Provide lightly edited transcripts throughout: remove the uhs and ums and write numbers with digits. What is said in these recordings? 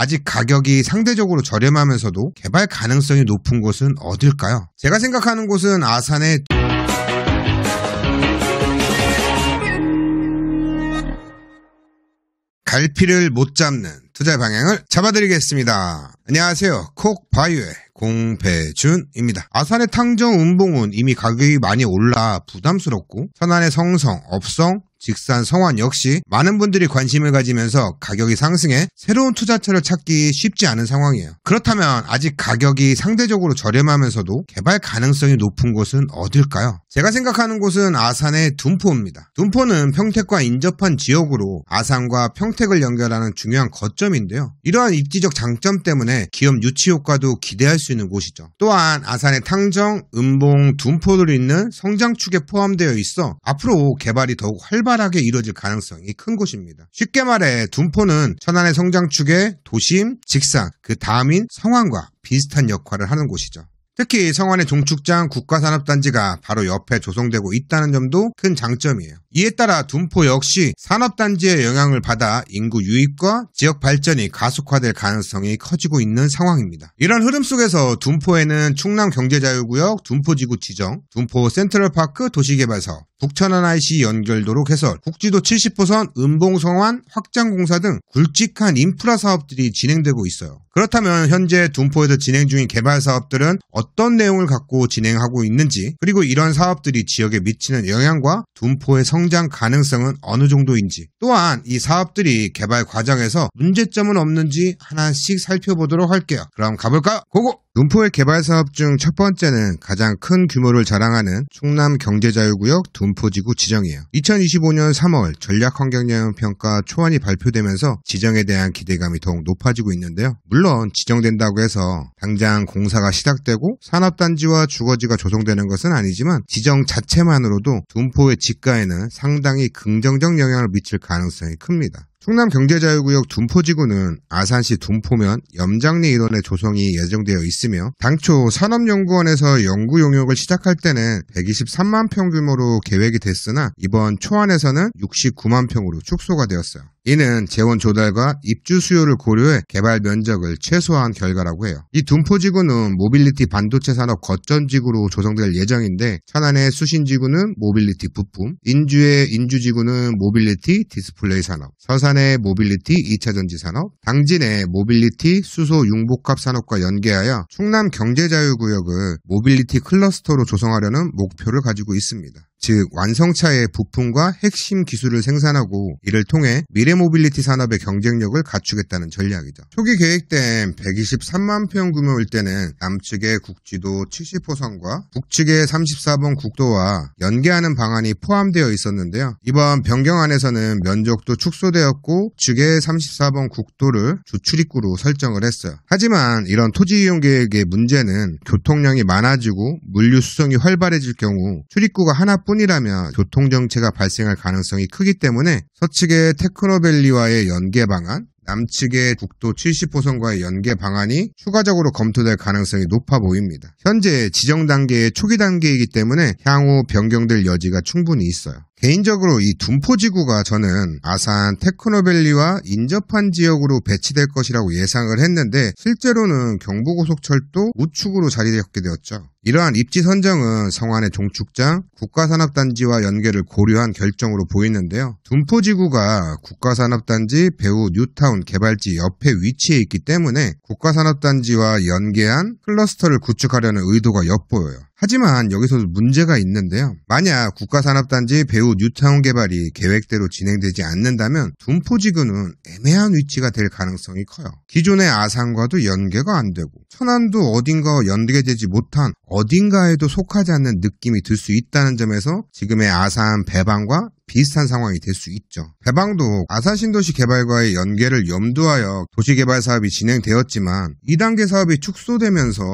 아직 가격이 상대적으로 저렴하면서도 개발 가능성이 높은 곳은 어딜까요? 제가 생각하는 곳은 아산의 갈피를 못 잡는 투자 방향을 잡아드리겠습니다. 안녕하세요. 콕바이오의 공배준입니다. 아산의 탕정 운봉은 이미 가격이 많이 올라 부담스럽고 천안의 성성, 업성, 직산, 성완 역시 많은 분들이 관심을 가지면서 가격이 상승해 새로운 투자처를 찾기 쉽지 않은 상황이에요. 그렇다면 아직 가격이 상대적으로 저렴하면서도 개발 가능성이 높은 곳은 어딜까요? 제가 생각하는 곳은 아산의 둔포입니다. 둔포는 평택과 인접한 지역으로 아산과 평택을 연결하는 중요한 거점인데요. 이러한 입지적 장점 때문에 기업 유치 효과도 기대할 수 있는 곳이죠. 또한 아산의 탕정, 은봉, 둔포를 잇는 성장축에 포함되어 있어 앞으로 개발이 더욱 활발하게 이루어질 가능성이 큰 곳입니다. 쉽게 말해 둔포는 천안의 성장축의 도심, 직산, 그 다음인 성완과 비슷한 역할을 하는 곳이죠. 특히 성완의 종축장 국가산업단지가 바로 옆에 조성되고 있다는 점도 큰 장점이에요. 이에 따라 둔포 역시 산업단지의 영향을 받아 인구 유입과 지역 발전이 가속화될 가능성이 커지고 있는 상황입니다. 이런 흐름 속에서 둔포에는 충남경제자유구역 둔포지구 지정, 둔포 센트럴파크 도시개발사업, 북천안 IC 연결도로 개설, 국지도 70호선 은봉성완 확장공사 등 굵직한 인프라 사업들이 진행되고 있어요. 그렇다면 현재 둔포에서 진행 중인 개발 사업들은 어떤 내용을 갖고 진행하고 있는지, 그리고 이런 사업들이 지역에 미치는 영향과 둔포의 성장 가능성은 어느 정도인지, 또한 이 사업들이 개발 과정에서 문제점은 없는지 하나씩 살펴보도록 할게요. 그럼 가볼까요? 고고! 둔포의 개발 사업 중 첫 번째는 가장 큰 규모를 자랑하는 충남경제자유구역 둔포지구 지정이에요. 2025년 3월 전략환경영향평가 초안이 발표되면서 지정에 대한 기대감이 더욱 높아지고 있는데요. 물론 지정된다고 해서 당장 공사가 시작되고 산업단지와 주거지가 조성되는 것은 아니지만 지정 자체만으로도 둔포의 지가에는 상당히 긍정적 영향을 미칠 가능성이 큽니다. 충남경제자유구역 둔포지구는 아산시 둔포면 염장리 일원의 조성이 예정되어 있으며 당초 산업연구원에서 연구 용역을 시작할 때는 123만 평 규모로 계획이 됐으나 이번 초안에서는 69만 평으로 축소가 되었어요. 이는 재원 조달과 입주 수요를 고려해 개발 면적을 최소화한 결과라고 해요. 이 둔포지구는 모빌리티 반도체 산업 거점지구로 조성될 예정인데 천안의 수신지구는 모빌리티 부품, 인주의 인주지구는 모빌리티 디스플레이 산업, 서산의 모빌리티 2차전지 산업, 당진의 모빌리티 수소 융복합 산업과 연계하여 충남 경제자유구역을 모빌리티 클러스터로 조성하려는 목표를 가지고 있습니다. 즉 완성차의 부품과 핵심 기술을 생산하고 이를 통해 미래 모빌리티 산업의 경쟁력을 갖추겠다는 전략이죠. 초기 계획된 123만 평 규모일 때는 남측의 국지도 70호선과 북측의 34번 국도와 연계하는 방안이 포함되어 있었는데요. 이번 변경안에서는 면적도 축소되었고 측의 34번 국도를 주출입구로 설정을 했어요. 하지만 이런 토지 이용 계획의 문제는 교통량이 많아지고 물류 수송이 활발해질 경우 출입구가 하나뿐이라면 교통정체가 발생할 가능성이 크기 때문에 서측의 테크노밸리와의 연계 방안, 남측의 국도 70호선과의 연계 방안이 추가적으로 검토될 가능성이 높아 보입니다. 현재 지정 단계의 초기 단계이기 때문에 향후 변경될 여지가 충분히 있어요. 개인적으로 이 둔포지구가 저는 아산 테크노밸리와 인접한 지역으로 배치될 것이라고 예상을 했는데 실제로는 경부고속철도 우측으로 자리 잡게 되었죠. 이러한 입지 선정은 성완의 종축장, 국가산업단지와 연계를 고려한 결정으로 보이는데요. 둔포지구가 국가산업단지 배후 뉴타운 개발지 옆에 위치해 있기 때문에 국가산업단지와 연계한 클러스터를 구축하려는 의도가 엿보여요. 하지만 여기서도 문제가 있는데요. 만약 국가산업단지 배후 뉴타운 개발이 계획대로 진행되지 않는다면 둔포지구는 애매한 위치가 될 가능성이 커요. 기존의 아산과도 연계가 안 되고 천안도 어딘가와 연계되지 못한 어딘가에도 속하지 않는 느낌이 들 수 있다는 점에서 지금의 아산 배방과 비슷한 상황이 될 수 있죠. 배방도 아산 신도시 개발과의 연계를 염두하여 도시개발 사업이 진행되었지만 2단계 사업이 축소되면서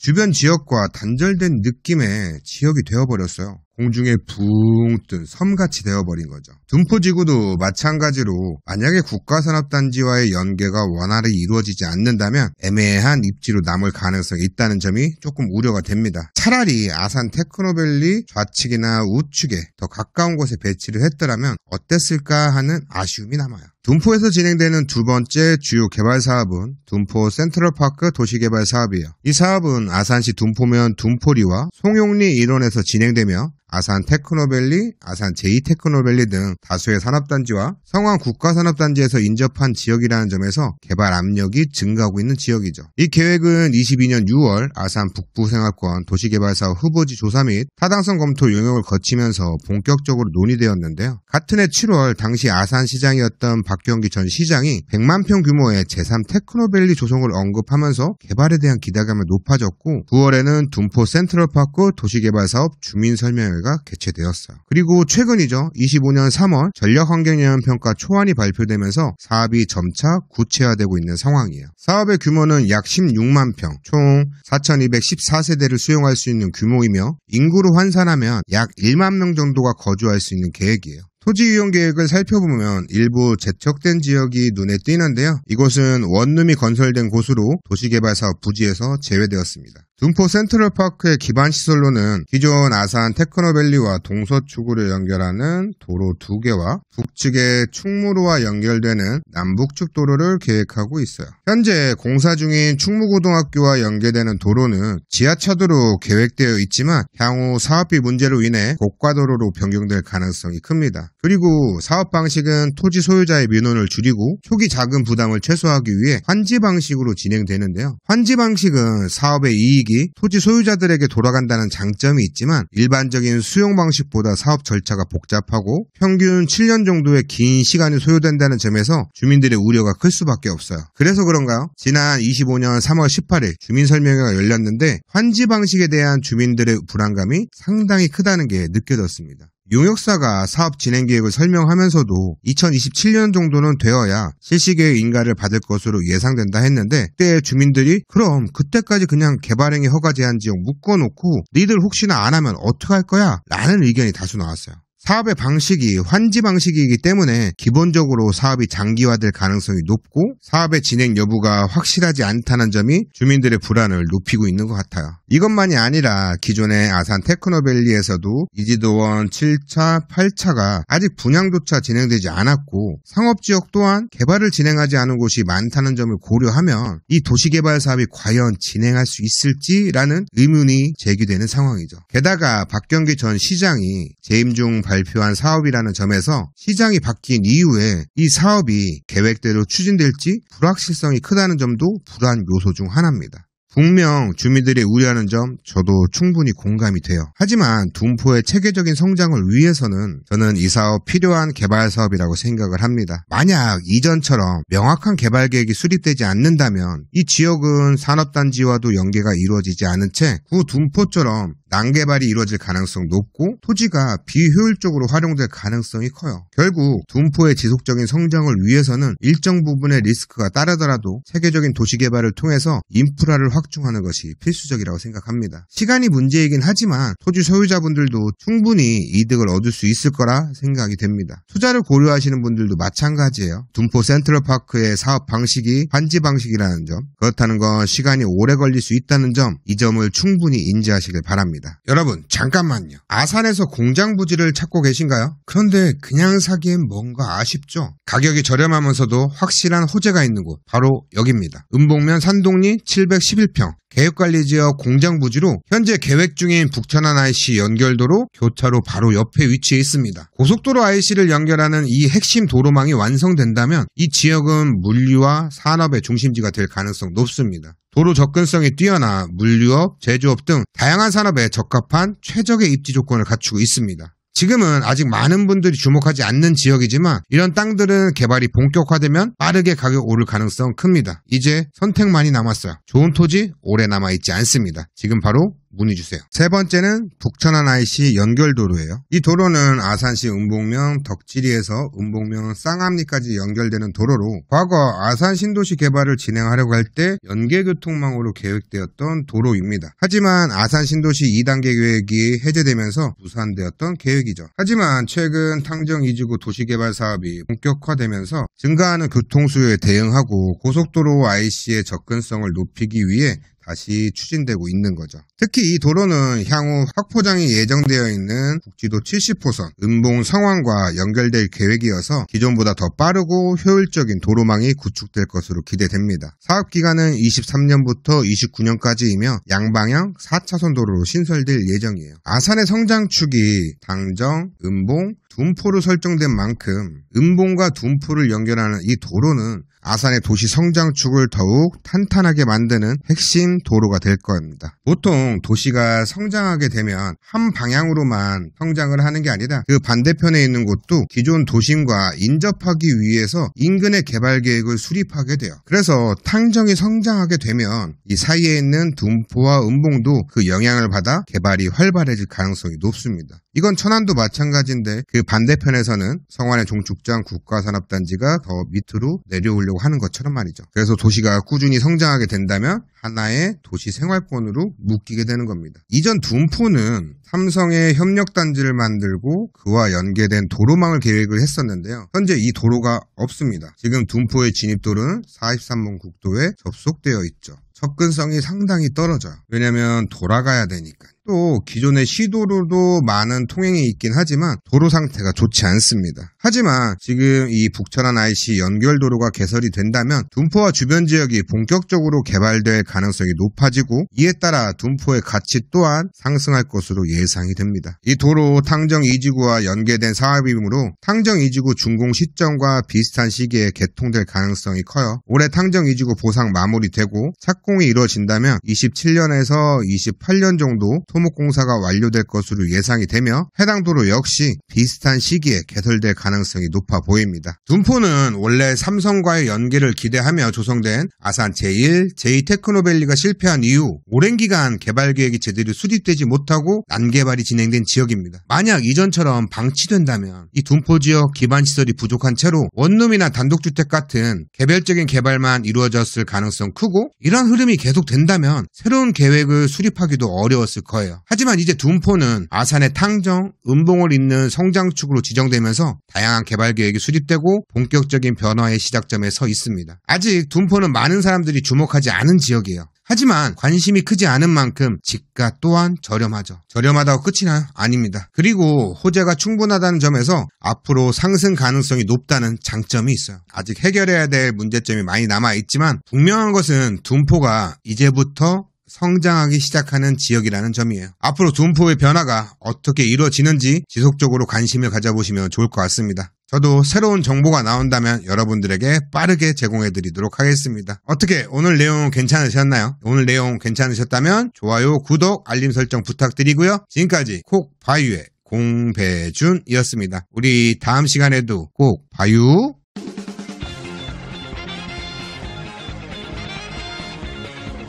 주변 지역과 단절된 느낌의 지역이 되어버렸어요. 공중에 붕 뜬 섬같이 되어버린 거죠. 둔포지구도 마찬가지로 만약에 국가산업단지와의 연계가 원활히 이루어지지 않는다면 애매한 입지로 남을 가능성이 있다는 점이 조금 우려가 됩니다. 차라리 아산 테크노밸리 좌측이나 우측에 더 가까운 곳에 배치를 했더라면 어땠을까 하는 아쉬움이 남아요. 둔포에서 진행되는 두 번째 주요 개발 사업은 둔포 센트럴파크 도시개발 사업이에요. 이 사업은 아산시 둔포면 둔포리와 송용리 일원에서 진행되며 아산 테크노밸리, 아산 제2테크노밸리 등 다수의 산업단지와 성황 국가산업단지에서 인접한 지역이라는 점에서 개발 압력이 증가하고 있는 지역이죠. 이 계획은 22년 6월 아산 북부생활권 도시개발사업 후보지 조사 및 타당성 검토 용역을 거치면서 본격적으로 논의되었는데요. 같은 해 7월 당시 아산시장이었던 박경기 전 시장이 100만 평 규모의 제3테크노밸리 조성을 언급하면서 개발에 대한 기대감이 높아졌고 9월에는 둔포 센트럴파크 도시개발사업 주민설명회 가 개최되었어요. 그리고 최근이죠. 25년 3월 전력환경영향평가 초안이 발표되면서 사업이 점차 구체화되고 있는 상황이에요. 사업의 규모는 약 16만 평, 총 4,214세대를 수용할 수 있는 규모이며 인구로 환산하면 약 1만 명 정도가 거주할 수 있는 계획이에요. 토지 이용 계획을 살펴보면 일부 재척된 지역이 눈에 띄는데요. 이곳은 원룸이 건설된 곳으로 도시개발사업 부지에서 제외되었습니다. 둔포 센트럴파크의 기반시설로는 기존 아산 테크노밸리와 동서축으로 연결하는 도로 2개와 북측의 충무로와 연결되는 남북측 도로를 계획하고 있어요. 현재 공사 중인 충무고등학교와 연계되는 도로는 지하차도로 계획되어 있지만 향후 사업비 문제로 인해 고가도로로 변경될 가능성이 큽니다. 그리고 사업 방식은 토지 소유자의 민원을 줄이고 초기 자금 부담을 최소화하기 위해 환지 방식으로 진행되는데요. 환지 방식은 사업의 이익이 토지 소유자들에게 돌아간다는 장점이 있지만 일반적인 수용 방식보다 사업 절차가 복잡하고 평균 7년 정도의 긴 시간이 소요된다는 점에서 주민들의 우려가 클 수밖에 없어요. 그래서 그런가요? 지난 25년 3월 18일 주민설명회가 열렸는데 환지 방식에 대한 주민들의 불안감이 상당히 크다는 게 느껴졌습니다. 용역사가 사업 진행 계획을 설명하면서도 2027년 정도는 되어야 실시계획 인가를 받을 것으로 예상된다 했는데 그때 주민들이 그럼 그때까지 그냥 개발행위 허가 제한 지역 묶어놓고 니들 혹시나 안 하면 어떡할 거야? 라는 의견이 다수 나왔어요. 사업의 방식이 환지 방식이기 때문에 기본적으로 사업이 장기화될 가능성이 높고 사업의 진행 여부가 확실하지 않다는 점이 주민들의 불안을 높이고 있는 것 같아요. 이것만이 아니라 기존의 아산 테크노밸리에서도 이지도원 7차, 8차가 아직 분양조차 진행되지 않았고 상업지역 또한 개발을 진행하지 않은 곳이 많다는 점을 고려하면 이 도시개발 사업이 과연 진행할 수 있을지라는 의문이 제기되는 상황이죠. 게다가 박경기 전 시장이 재임 중 발표한 사업이라는 점에서 시장이 바뀐 이후에 이 사업이 계획대로 추진될지 불확실성이 크다는 점도 불안 요소 중 하나입니다. 분명 주민들이 우려하는 점 저도 충분히 공감이 돼요. 하지만 둔포의 체계적인 성장을 위해서는 저는 이 사업 필요한 개발 사업이라고 생각을 합니다. 만약 이전처럼 명확한 개발 계획이 수립되지 않는다면 이 지역은 산업단지와도 연계가 이루어지지 않은 채 구 둔포처럼 난개발이 이루어질 가능성이 높고 토지가 비효율적으로 활용될 가능성이 커요. 결국 둔포의 지속적인 성장을 위해서는 일정 부분의 리스크가 따르더라도 체계적인 도시개발을 통해서 인프라를 확충하는 것이 필수적이라고 생각합니다. 시간이 문제이긴 하지만 토지 소유자분들도 충분히 이득을 얻을 수 있을 거라 생각이 됩니다. 투자를 고려하시는 분들도 마찬가지예요. 둔포 센트럴파크의 사업 방식이 환지 방식이라는 점, 그렇다는 건 시간이 오래 걸릴 수 있다는 점, 이 점을 충분히 인지하시길 바랍니다. 여러분 잠깐만요. 아산에서 공장 부지를 찾고 계신가요? 그런데 그냥 사기엔 뭔가 아쉽죠? 가격이 저렴하면서도 확실한 호재가 있는 곳 바로 여기입니다. 은봉면 산동리 711평 계획관리지역 공장부지로 현재 계획 중인 북천안 IC 연결도로 교차로 바로 옆에 위치해 있습니다. 고속도로 IC를 연결하는 이 핵심 도로망이 완성된다면 이 지역은 물류와 산업의 중심지가 될 가능성 높습니다. 도로 접근성이 뛰어나 물류업, 제조업 등 다양한 산업에 적합한 최적의 입지 조건을 갖추고 있습니다. 지금은 아직 많은 분들이 주목하지 않는 지역이지만 이런 땅들은 개발이 본격화되면 빠르게 가격 오를 가능성 큽니다. 이제 선택만이 남았어요. 좋은 토지 오래 남아있지 않습니다. 지금 바로 문의주세요. 세 번째는 북천안 IC 연결도로예요. 이 도로는 아산시 은봉면 덕지리에서 은봉면 쌍암리까지 연결되는 도로로 과거 아산 신도시 개발을 진행하려고 할 때 연계교통망으로 계획되었던 도로입니다. 하지만 아산 신도시 2단계 계획이 해제되면서 무산되었던 계획이죠. 하지만 최근 탕정 2지구 도시개발 사업이 본격화되면서 증가하는 교통수요에 대응하고 고속도로 IC의 접근성을 높이기 위해 다시 추진되고 있는 거죠. 특히 이 도로는 향후 확포장이 예정되어 있는 국지도 70호선 은봉 성안과 연결될 계획이어서 기존보다 더 빠르고 효율적인 도로망이 구축될 것으로 기대됩니다. 사업 기간은 23년부터 29년까지이며 양방향 4차선 도로로 신설될 예정이에요. 아산의 성장축이 당정, 은봉, 둔포로 설정된 만큼 은봉과 둔포를 연결하는 이 도로는 아산의 도시 성장축을 더욱 탄탄하게 만드는 핵심 도로가 될 겁니다. 보통 도시가 성장하게 되면 한 방향으로만 성장을 하는 게 아니라 그 반대편에 있는 곳도 기존 도심과 인접하기 위해서 인근의 개발 계획을 수립하게 돼요. 그래서 탕정이 성장하게 되면 이 사이에 있는 둔포와 은봉도 그 영향을 받아 개발이 활발해질 가능성이 높습니다. 이건 천안도 마찬가지인데 그 반대편에서는 성안의 종축장 국가산업단지가 더 밑으로 내려오려고 하는 것처럼 말이죠. 그래서 도시가 꾸준히 성장하게 된다면 하나의 도시 생활권으로 묶이게 되는 겁니다. 이전 둔포는 삼성의 협력단지를 만들고 그와 연계된 도로망을 계획을 했었는데요. 현재 이 도로가 없습니다. 지금 둔포의 진입도로는 43번 국도에 접속되어 있죠. 접근성이 상당히 떨어져요. 왜냐면 돌아가야 되니까. 또 기존의 시도로도 많은 통행이 있긴 하지만 도로 상태가 좋지 않습니다. 하지만 지금 이 북천안 IC 연결도로가 개설이 된다면 둔포와 주변 지역이 본격적으로 개발될 가능성이 높아지고 이에 따라 둔포의 가치 또한 상승할 것으로 예상이 됩니다. 이 도로 탕정 2지구와 연계된 사업이므로 탕정 2지구 준공 시점과 비슷한 시기에 개통될 가능성이 커요. 올해 탕정 2지구 보상 마무리되고 착공이 이루어진다면 27년에서 28년 정도 토목공사가 완료될 것으로 예상이 되며 해당 도로 역시 비슷한 시기에 개설될 가능성이 높아 보입니다. 둔포는 원래 삼성과의 연계를 기대하며 조성된 아산 제1, 제2테크노밸리가 실패한 이후 오랜 기간 개발 계획이 제대로 수립되지 못하고 난개발이 진행된 지역입니다. 만약 이전처럼 방치된다면 이 둔포 지역 기반시설이 부족한 채로 원룸이나 단독주택 같은 개별적인 개발만 이루어졌을 가능성 크고 이런 흐름이 계속된다면 새로운 계획을 수립하기도 어려웠을 거예요. 하지만 이제 둔포는 아산의 탕정, 은봉을 잇는 성장축으로 지정되면서 다양한 개발 계획이 수립되고 본격적인 변화의 시작점에 서 있습니다. 아직 둔포는 많은 사람들이 주목하지 않은 지역이에요. 하지만 관심이 크지 않은 만큼 집가 또한 저렴하죠. 저렴하다고 끝이 나요? 아닙니다. 그리고 호재가 충분하다는 점에서 앞으로 상승 가능성이 높다는 장점이 있어요. 아직 해결해야 될 문제점이 많이 남아있지만 분명한 것은 둔포가 이제부터 성장하기 시작하는 지역이라는 점이에요. 앞으로 둔포의 변화가 어떻게 이루어지는지 지속적으로 관심을 가져보시면 좋을 것 같습니다. 저도 새로운 정보가 나온다면 여러분들에게 빠르게 제공해드리도록 하겠습니다. 어떻게 오늘 내용 괜찮으셨나요? 오늘 내용 괜찮으셨다면 좋아요, 구독, 알림 설정 부탁드리고요. 지금까지 콕 바유의 공배준이었습니다. 우리 다음 시간에도 꼭 봐요.